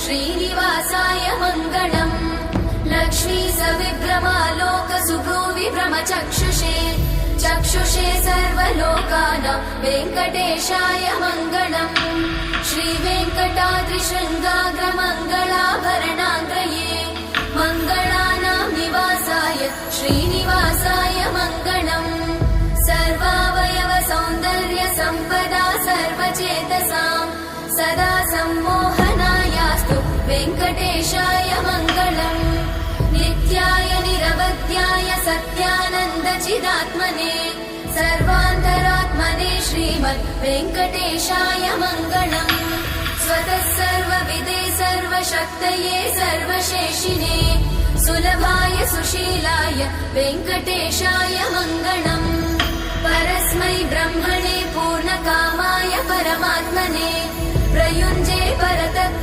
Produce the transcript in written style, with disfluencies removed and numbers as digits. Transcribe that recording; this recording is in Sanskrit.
श्रीनिवासाय मङ्गलम् लक्ष्मी सविभ्रमालोकसुभ्रूविभ्रमचक्षुषे चक्षुषे सर्वलोकानां वेङ्कटेशाय मङ्गलम् श्रीवेङ्कटाद्रिशृङ्गाग्रमङ्गलाभरणाङ्ग्रये मङ्गलानां निवासाय श्रीनिवासाय मङ्गलम् सर्वावयव सौन्दर्य सम्पदा सर्वचेतसां सदा सम्मोहनायास्तु वेङ्कटेशाय मङ्गलम् नित्याय निरवध्याय सत्यानन्दचिदात्मने सर्वान्तरात्मने श्रीमद् वेङ्कटेशाय मङ्गलम् स्वतः सर्वविदे सर्वशक्तये सर्वशेषिने सुलभाय सुशीलाय वेङ्कटेशाय मङ्गलम् परस्मै ब्रह्मणे पूर्णकामाय परमात्मने प्रयुञ्जे परतत्